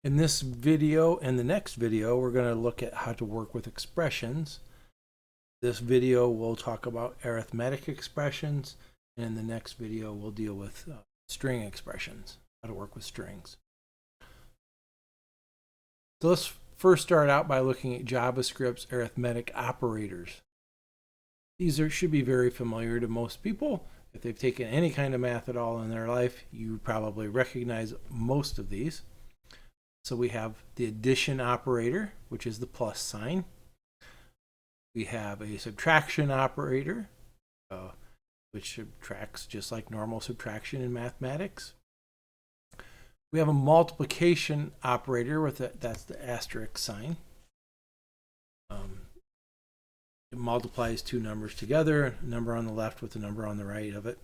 In this video and the next video, we're going to look at how to work with expressions. This video will talk about arithmetic expressions, and in the next video, we'll deal with string expressions, how to work with strings. So let's first start out by looking at JavaScript's arithmetic operators. These should be very familiar to most people. If they've taken any kind of math at all in their life, you probably recognize most of these. So we have the addition operator, which is the plus sign. We have a subtraction operator, which subtracts just like normal subtraction in mathematics. We have a multiplication operator that's the asterisk sign. It multiplies two numbers together, a number on the left with a number on the right of it.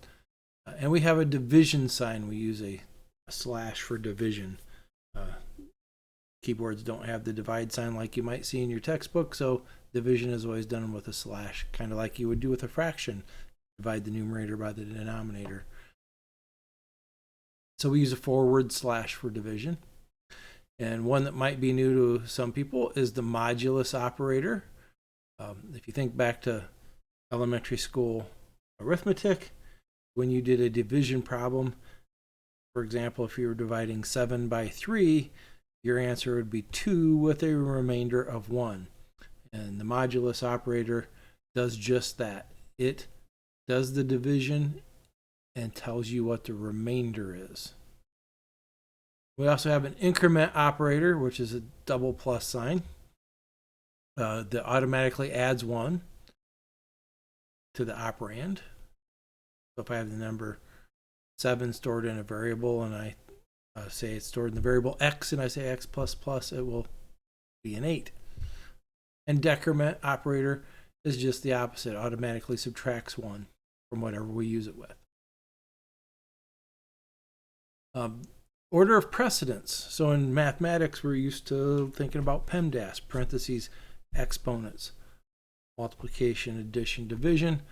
And we have a division sign. We use a slash for division. Keyboards don't have the divide sign like you might see in your textbook, so division is always done with a slash, kind of like you would do with a fraction. Divide the numerator by the denominator. So we use a forward slash for division. And one that might be new to some people is the modulus operator. If you think back to elementary school arithmetic, when you did a division problem, for example, if you were dividing 7 by 3, your answer would be 2 with a remainder of 1. And the modulus operator does just that. It does the division and tells you what the remainder is. We also have an increment operator, which is a double plus sign. That automatically adds 1 to the operand. So if I have the number 7 stored in a variable and I say it's stored in the variable x and I say x plus plus, it will be an 8. And decrement operator is just the opposite. It automatically subtracts 1 from whatever we use it with. Order of precedence. So in mathematics, we're used to thinking about PEMDAS, parentheses, exponents, multiplication, addition, division.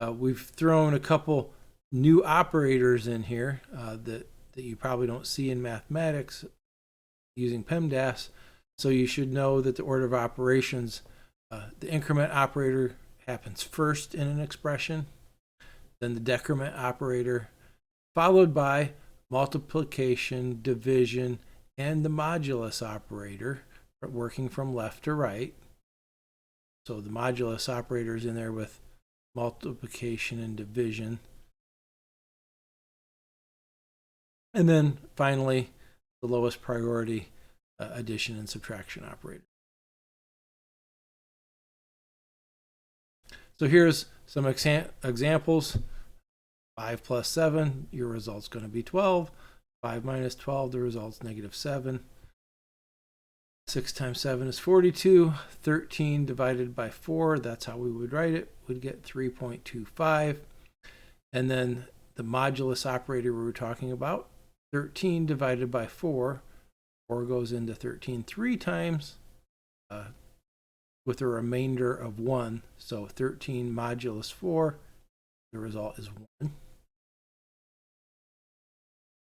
We've thrown a couple new operators in here that you probably don't see in mathematics using PEMDAS. So you should know that the order of operations, the increment operator happens first in an expression, then the decrement operator, followed by multiplication, division, and the modulus operator, working from left to right. So the modulus operator is in there with multiplication and division. And then finally, the lowest priority addition and subtraction operator. So here's some examples. 5 plus 7, your result's going to be 12. 5 minus 12, the result's negative 7. 6 times 7 is 42. 13 divided by 4, that's how we would write it, would get 3.25. And then the modulus operator we were talking about, 13 divided by 4, 4 goes into 13 3 times with a remainder of 1. So 13 modulus 4, the result is 1.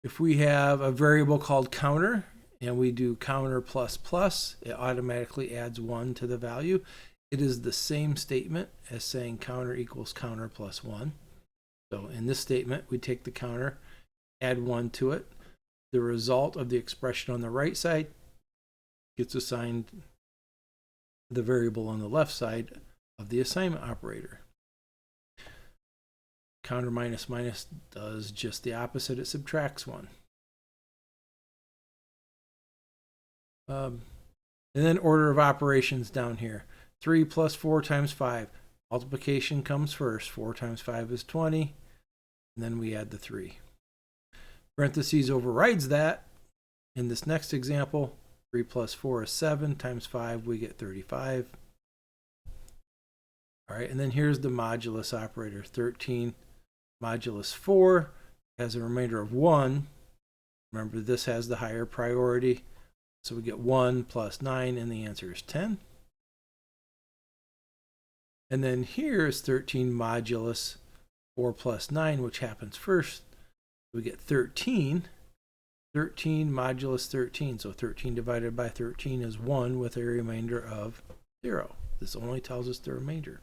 If we have a variable called counter and we do counter plus plus, it automatically adds 1 to the value. It is the same statement as saying counter equals counter plus 1. So in this statement, we take the counter, add 1 to it. The result of the expression on the right side gets assigned the variable on the left side of the assignment operator. Counter minus minus does just the opposite. It subtracts 1. And then order of operations down here. 3 plus 4 times 5. Multiplication comes first. 4 times 5 is 20. And then we add the 3. Parentheses overrides that. In this next example, 3 plus 4 is 7 times 5. We get 35. All right, and then here's the modulus operator. 13 modulus 4 has a remainder of 1. Remember, this has the higher priority. So we get 1 plus 9, and the answer is 10. And then here is 13 modulus 4 plus 9, which happens first. We get 13. 13 modulus 13. So 13 divided by 13 is 1 with a remainder of 0. This only tells us the remainder.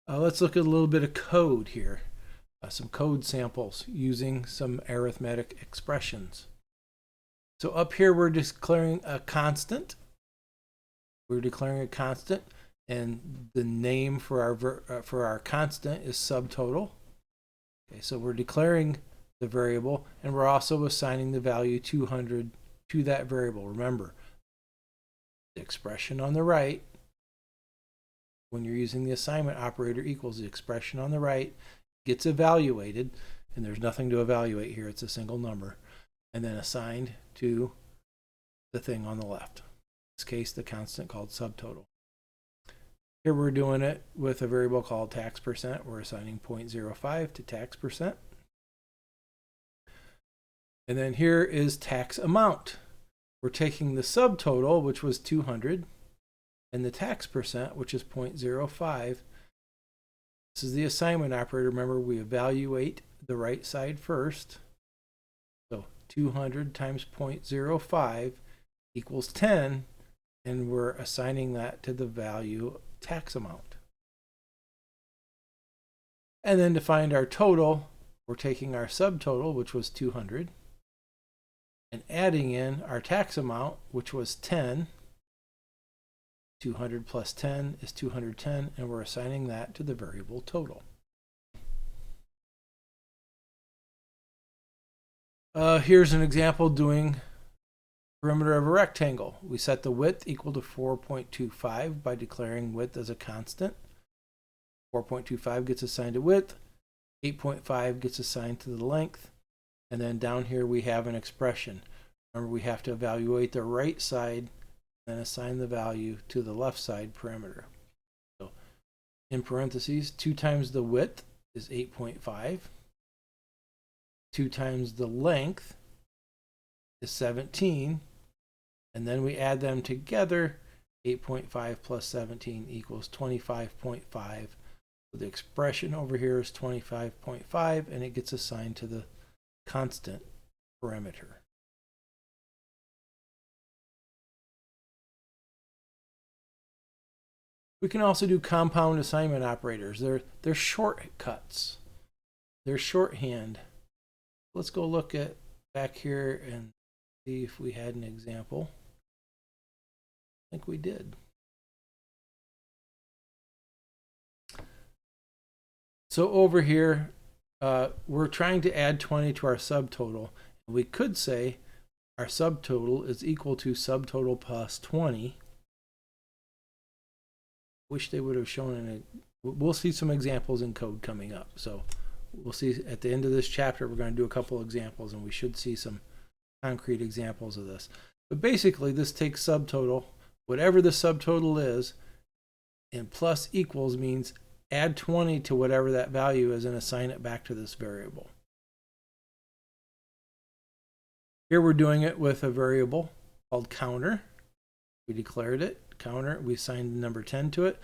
Let's look at a little bit of code here. Some code samples using some arithmetic expressions. So up here we're declaring a constant. We're declaring a constant, and the name for our constant is subtotal. Okay, so we're declaring the variable, and we're also assigning the value 200 to that variable. Remember, the expression on the right, when you're using the assignment operator, equals the expression on the right, gets evaluated, and there's nothing to evaluate here. It's a single number, and then assigned to the thing on the left. In this case, the constant called subtotal. Here we're doing it with a variable called tax percent. We're assigning 0.05 to tax percent. And then here is tax amount. We're taking the subtotal, which was 200, and the tax percent, which is 0.05. This is the assignment operator. Remember, we evaluate the right side first. So 200 times 0.05 equals 10, and we're assigning that to the value tax amount. And then to find our total, we're taking our subtotal, which was 200, and adding in our tax amount, which was 10. 200 plus 10 is 210, and we're assigning that to the variable total. Here's an example doing perimeter of a rectangle. We set the width equal to 4.25 by declaring width as a constant. 4.25 gets assigned to width, 8.5 gets assigned to the length, and then down here we have an expression. Remember, we have to evaluate the right side and assign the value to the left side perimeter. So in parentheses, 2 times the width is 8.5. 2 times the length is 17. And then we add them together. 8.5 plus 17 equals 25.5. So the expression over here is 25.5, and it gets assigned to the constant parameter. We can also do compound assignment operators. They're shortcuts. They're shorthand. Let's go look at back here and see if we had an example. I think we did. So over here, we're trying to add 20 to our subtotal. We could say our subtotal is equal to subtotal plus 20. Wish they would have shown in it. We'll see some examples in code coming up. So we'll see at the end of this chapter, we're going to do a couple examples, and we should see some concrete examples of this. But basically, this takes subtotal, whatever the subtotal is, and plus equals means add 20 to whatever that value is and assign it back to this variable. Here we're doing it with a variable called counter. We declared it, counter, we assigned the number 10 to it,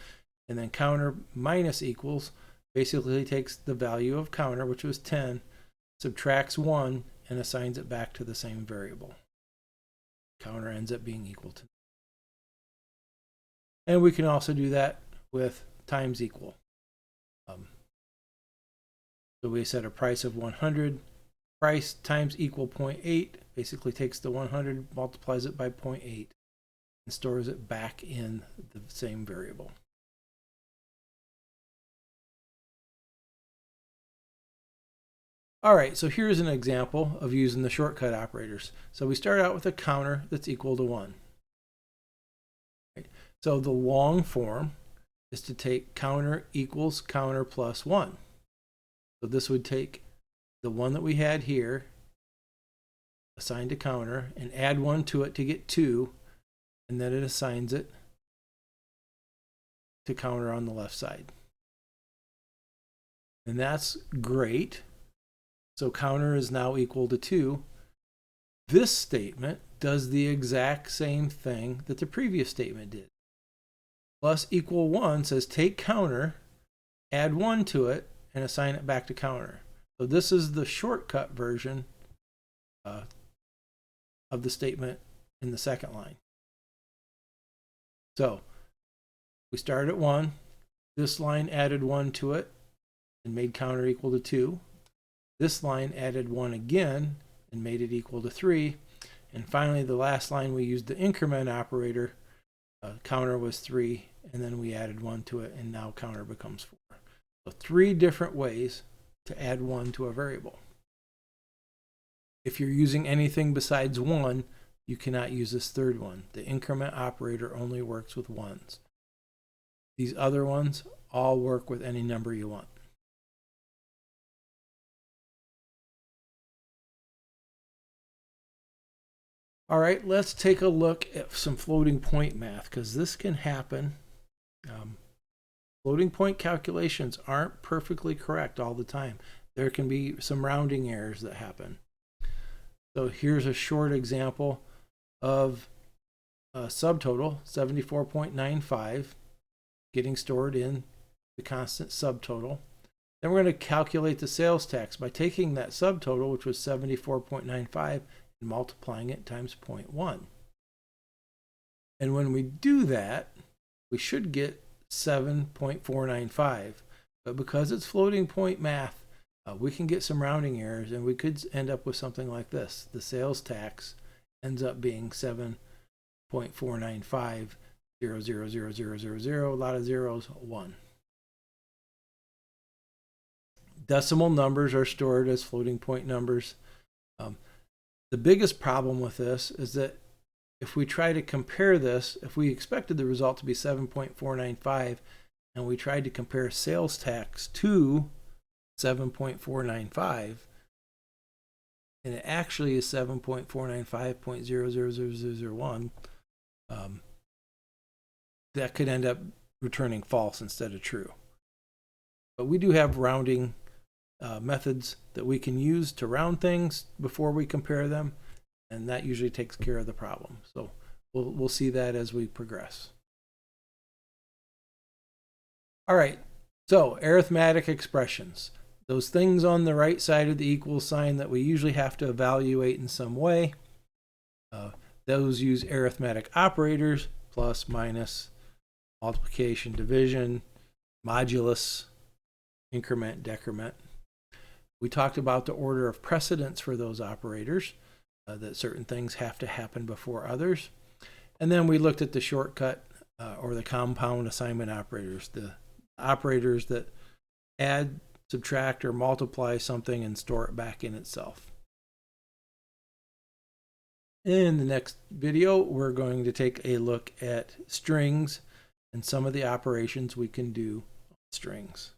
and then counter minus equals basically takes the value of counter, which was 10, subtracts 1, and assigns it back to the same variable. Counter ends up being equal to. And we can also do that with times equal. So we set a price of 100. Price times equal 0.8 basically takes the 100, multiplies it by 0.8, and stores it back in the same variable. All right, so here's an example of using the shortcut operators. So we start out with a counter that's equal to 1. Right? So the long form is to take counter equals counter plus 1. So this would take the one that we had here, assigned to counter, and add 1 to it to get 2, and then it assigns it to counter on the left side. And that's great. So counter is now equal to 2. This statement does the exact same thing that the previous statement did. Plus equal 1 says take counter, add 1 to it, and assign it back to counter. So this is the shortcut version of the statement in the second line. So we started at 1. This line added 1 to it and made counter equal to 2. This line added 1 again and made it equal to 3. And finally, the last line, we used the increment operator. Counter was 3, and then we added 1 to it, and now counter becomes 4. So 3 different ways to add 1 to a variable. If you're using anything besides 1, you cannot use this third one. The increment operator only works with 1s. These other ones all work with any number you want. All right, let's take a look at some floating point math, because this can happen. Floating point calculations aren't perfectly correct all the time. There can be some rounding errors that happen. So here's a short example of a subtotal, 74.95, getting stored in the constant subtotal. Then we're going to calculate the sales tax by taking that subtotal, which was 74.95, and multiplying it times 0.1. And when we do that, we should get 7.495. But because it's floating point math, we can get some rounding errors, and we could end up with something like this. The sales tax ends up being 7.495, 0, 0, 0, 0, 0, 0, a lot of zeros, 1. Decimal numbers are stored as floating point numbers. The biggest problem with this is that if we try to compare this, if we expected the result to be 7.495 and we tried to compare sales tax to 7.495, and it actually is 7.495.000001, that could end up returning false instead of true. But we do have rounding methods that we can use to round things before we compare them, and that usually takes care of the problem. So we'll see that as we progress. All right, so arithmetic expressions. Those things on the right side of the equal sign that we usually have to evaluate in some way. Those use arithmetic operators, plus, minus, multiplication, division, modulus, increment, decrement. We talked about the order of precedence for those operators, that certain things have to happen before others. And then we looked at the shortcut or the compound assignment operators, the operators that add, subtract, or multiply something and store it back in itself. In the next video, we're going to take a look at strings and some of the operations we can do on strings.